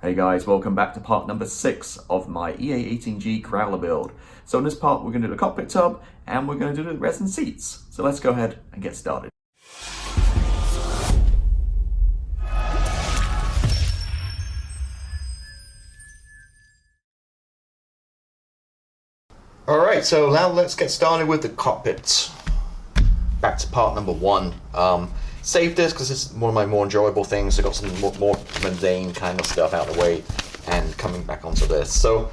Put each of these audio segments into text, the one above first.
Hey guys, welcome back to part number 6 of my EA-18G Growler build. So in this part we're going to do the cockpit tub and we're going to do the resin seats. So let's go ahead and get started. Alright, so now let's get started with the cockpit. Back to part number 1. Saved this because it's one of my more enjoyable things. I got some more mundane kind of stuff out of the way and coming back onto this. So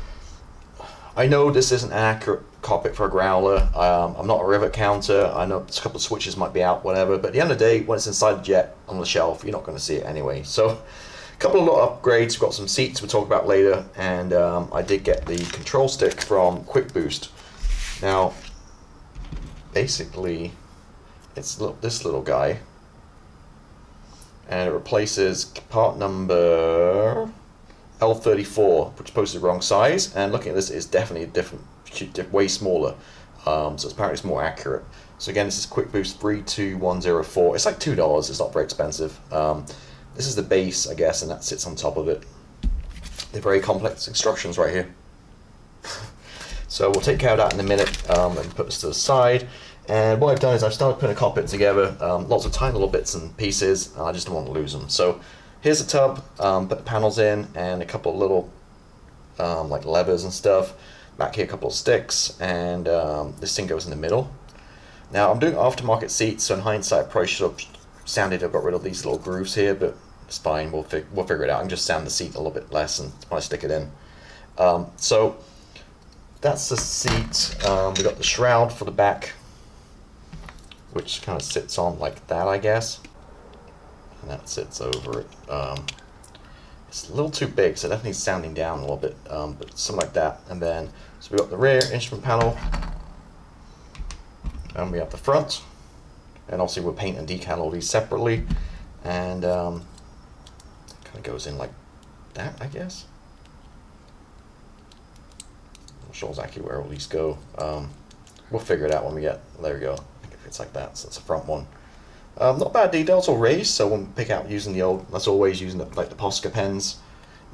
I know this isn't an accurate cockpit for a growler. I'm not a rivet counter. I know a couple of switches might be out, whatever, but at the end of the day, when it's inside the jet on the shelf, you're not going to see it anyway. So a couple of little upgrades. We've got some seats we'll talk about later, and I did get the control stick from Quick Boost. Now basically it's this little guy, and it replaces part number L34, which is posted the wrong size, and looking at this, is definitely different, way smaller, so it's apparently it's more accurate. So again, this is Quick Boost 32104. It's like $2, it's not very expensive. This is the base, I guess, and that sits on top of it. They're very complex instructions right here. So we'll take care of that in a minute, and put this to the side. And what I've done is I've started putting a cockpit together, lots of tiny little bits and pieces, and I just don't want to lose them. So here's the tub, put the panels in, and a couple of little like levers and stuff. Back here a couple of sticks, and this thing goes in the middle. Now I'm doing aftermarket seats, so in hindsight I probably should have sanded or got rid of these little grooves here, but it's fine, we'll figure it out. I can just sand the seat a little bit less and when I stick it in. So that's the seat. We got the shroud for the back, which kind of sits on like that, I guess, and that sits over it. It's a little too big, so it definitely needs sanding down a little bit, but something like that. And then, so we got the rear instrument panel, and we have the front, and obviously we'll paint and decal all these separately, and kind of goes in like that, I guess. I'm not sure exactly where all these go. We'll figure it out when we get, there we go. It's like that, so that's the front one. Not bad detail, it's all raised, so we'll pick out using the old, that's always using like the Posca pens,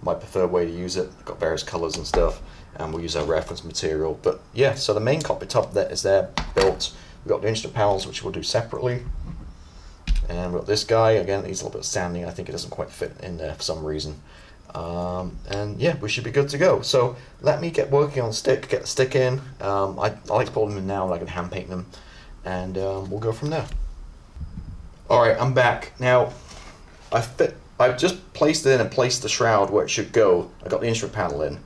my preferred way to use it. Got various colors and stuff, and we'll use our reference material. But yeah, so the main cockpit top that is there built. We've got the instrument panels, which we'll do separately, and we've got this guy, again, it needs a little bit of sanding. I think it doesn't quite fit in there for some reason. And yeah, we should be good to go. So let me get working on the stick, get the stick in. I like to pull them in now, and I can hand paint them, and we'll go from there. Alright, I'm back. Now, I've just placed it in and placed the shroud where it should go. I got the instrument panel in,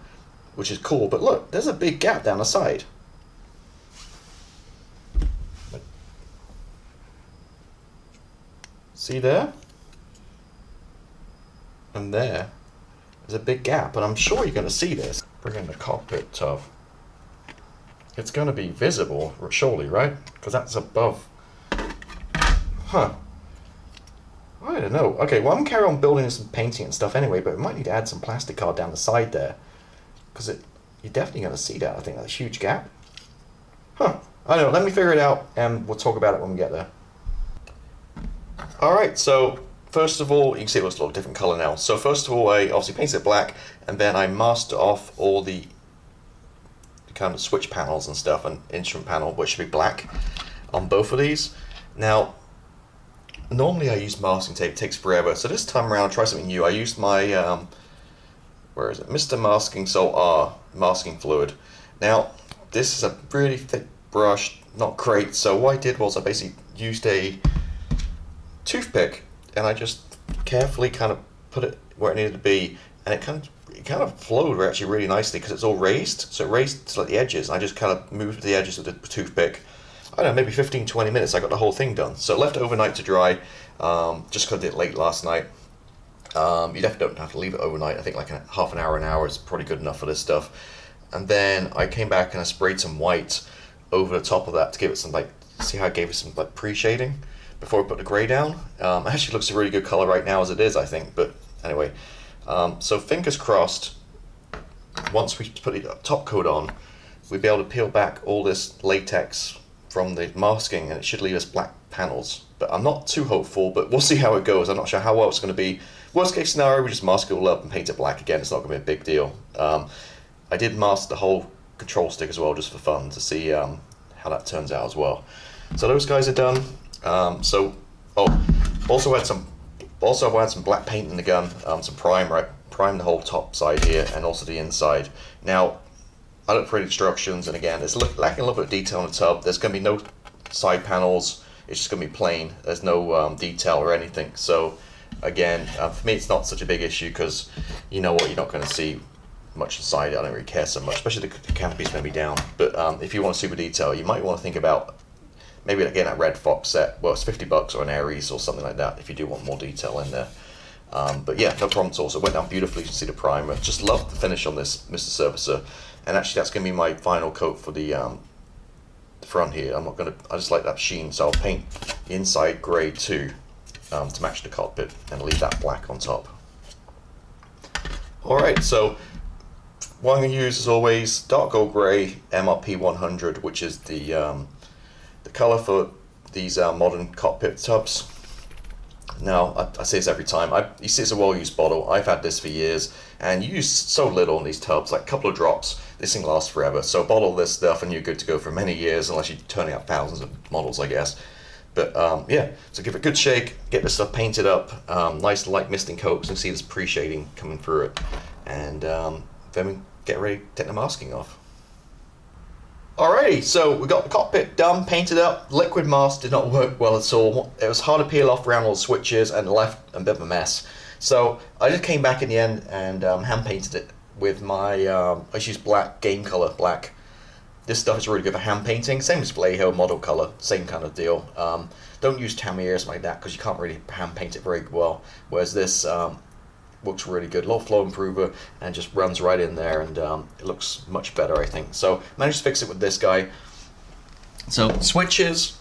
which is cool, but look, there's a big gap down the side. See there? And there. There's a big gap, and I'm sure you're going to see this. Bring in the cockpit tub. It's going to be visible, surely, right? Because that's above. Huh. I don't know. Okay, well, I'm going to carry on building this and painting and stuff anyway, but we might need to add some plastic card down the side there. Because you're definitely going to see that. I think that's a huge gap. Huh. I don't know. Let me figure it out, and we'll talk about it when we get there. Alright, so first of all, you can see it looks a little different color now. So first of all, I obviously painted it black, and then I masked off all the kind of switch panels and stuff, and instrument panel, which should be black on both of these. Now, normally I use masking tape, it takes forever, so this time around I'll try something new. I used my, where is it, Mr. Masking Sol R masking fluid. Now, this is a really thick brush, not great, so what I did was I basically used a toothpick, and I just carefully kind of put it where it needed to be, and it kind of flowed actually really nicely because it's all raised, so it raised to like the edges. I just kind of moved the edges of the toothpick. I don't know, maybe 15-20 minutes I got the whole thing done. So left it overnight to dry, just because I did it late last night. You definitely don't have to leave it overnight. I think like half an hour is probably good enough for this stuff. And then I came back and I sprayed some white over the top of that to give it some like, see how I gave it some like pre-shading before I put the grey down. It actually looks a really good colour right now as it is, I think, but anyway. So fingers crossed, once we put the top coat on, we'll be able to peel back all this latex from the masking, and it should leave us black panels. But I'm not too hopeful, but we'll see how it goes. I'm not sure how well it's going to be, Worst case scenario, we just mask it all up and paint it black again. It's not going to be a big deal. I did mask the whole control stick as well, just for fun, to see how that turns out as well. So those guys are done. Also had some black paint in the gun, some primer. Prime the whole top side here and also the inside. Now, I looked for instructions, and again, it's lacking a little bit of detail on the tub. There's going to be no side panels. It's just going to be plain. There's no detail or anything. So, again, for me, it's not such a big issue because you know what, you're not going to see much inside. I don't really care so much, especially the canopy's going to be down. But if you want super detail, you might want to think about maybe again a Red Fox set. Well, it's $50 or an Aries or something like that if you do want more detail in there. But yeah, no problem at all. So it went down beautifully. You can see the primer. Just love the finish on this Mr. Surfacer. And actually, that's going to be my final coat for the front here. I just like that sheen, so I'll paint the inside grey too to match the cockpit and leave that black on top. Alright, so what I'm going to use as always, dark gold grey MRP 100, which is the colour for these modern cockpit tubs. Now, I say this every time, you see it's a well-used bottle. I've had this for years, and you use so little in these tubs, like a couple of drops, this thing lasts forever. So bottle this stuff and you're good to go for many years, unless you're turning out thousands of models, I guess. But yeah, so give it a good shake, get this stuff painted up, nice light misting coat, so you can see this pre-shading coming through it. And then we get ready to take the masking off. Alrighty, so we got the cockpit done, painted up. Liquid mask did not work well at all. It was hard to peel off around all the switches and left a bit of a mess. So I just came back in the end and hand painted it with my, I just used black, game color black. This stuff is really good for hand painting. Same as Vallejo model color, same kind of deal. Don't use Tamiya or something like that because you can't really hand paint it very well. Whereas this works really good, low flow improver, and just runs right in there, and it looks much better, I think. So managed to fix it with this guy. So switches,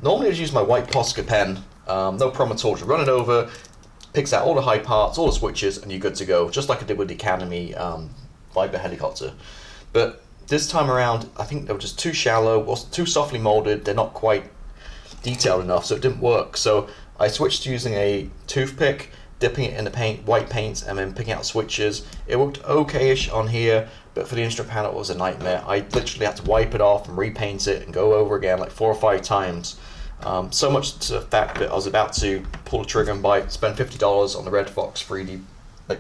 normally I just use my white Posca pen, no problem at all. Just run it over, picks out all the high parts, all the switches, and you're good to go, just like I did with the Academy Viper helicopter. But this time around, I think they were just too shallow, too softly molded. They're not quite detailed enough, so it didn't work. So I switched to using a toothpick, dipping it in the paint, white paint, and then picking out switches. It worked okay-ish on here, but for the instrument panel it was a nightmare. I literally had to wipe it off and repaint it and go over again like 4 or 5 times. So much to the fact that I was about to pull the trigger and spend $50 on the Red Fox 3D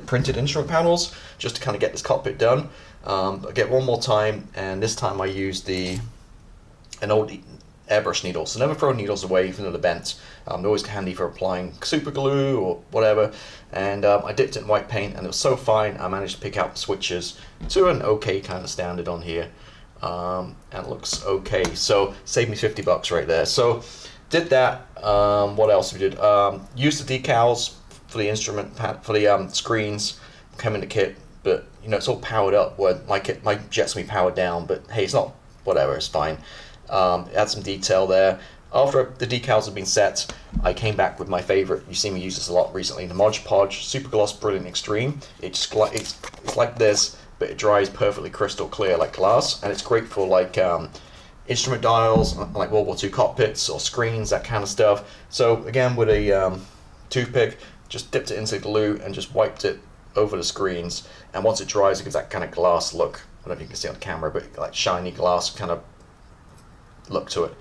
printed instrument panels just to kind of get this cockpit done. I get one more time, and this time I used an old airbrush needle. So never throw needles away even though they're bent. They're always handy for applying super glue or whatever. And I dipped it in white paint and it was so fine I managed to pick out the switches to an okay kind of standard on here. And it looks okay. So saved me $50 right there. So did that. What else we did? Used the decals for the instrument for the screens. Come in the kit, but you know it's all powered up. Where my jet's gonna be powered down, but hey, it's not. Whatever, it's fine. Add some detail there. After the decals have been set, I came back with my favorite. You see me use this a lot recently, the Mod Podge Super Gloss Brilliant Extreme. It's like this, but it dries perfectly crystal clear like glass, and it's great for like instrument dials, like World War II cockpits or screens, that kind of stuff. So again, with a toothpick, just dipped it into glue and just wiped it over the screens. And once it dries, it gives that kind of glass look. I don't know if you can see on the camera, but like shiny glass kind of look to it.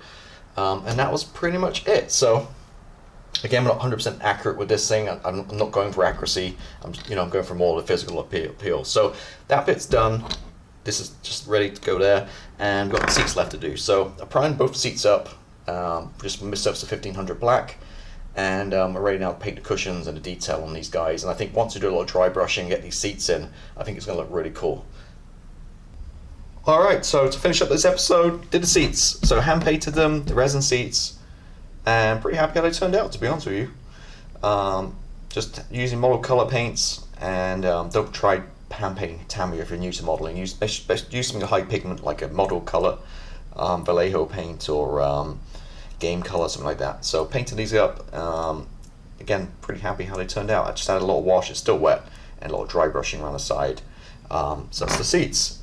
And that was pretty much it. So again, I'm not 100% accurate with this thing. I'm not going for accuracy. I'm going for more of the physical appeal. So that bit's done. This is just ready to go there, and we've got the seats left to do. So I primed both seats up, just missed up to 1500 black, and we're ready now to paint the cushions and the detail on these guys. And I think once we do a lot of dry brushing and get these seats in, I think it's going to look really cool. Alright, so to finish up this episode, did the seats. So hand painted them, the resin seats, and pretty happy how they turned out, to be honest with you. Just using model color paints, and don't try hand painting Tamiya if you're new to modeling. Use something high pigment like a model color, Vallejo paint or game color, something like that. So painting these up, again, pretty happy how they turned out. I just added a lot of wash, it's still wet, and a lot of dry brushing around the side. So that's the seats.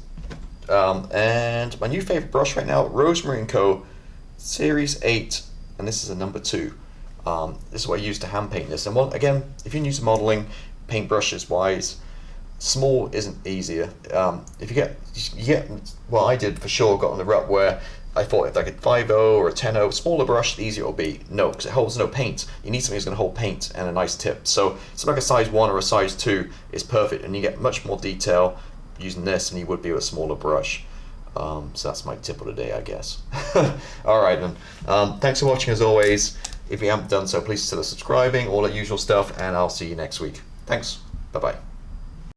And my new favorite brush right now, Rosemary & Co. Series 8, and this is a number 2. This is what I use to hand paint this. And again, if you're new to modeling, paintbrushes wise, small isn't easier. If you get, well, I did for sure, got on the rut where I thought if I could 5.0 or a 10.0, smaller brush, the easier it'll be. No, because it holds no paint. You need something that's going to hold paint and a nice tip. So something like a size 1 or a size 2 is perfect, and you get much more detail using this than you would be with a smaller brush. So that's my tip of the day, I guess. Alright then, thanks for watching as always. If you haven't done so, please consider subscribing, all that usual stuff, and I'll see you next week. Thanks, bye bye.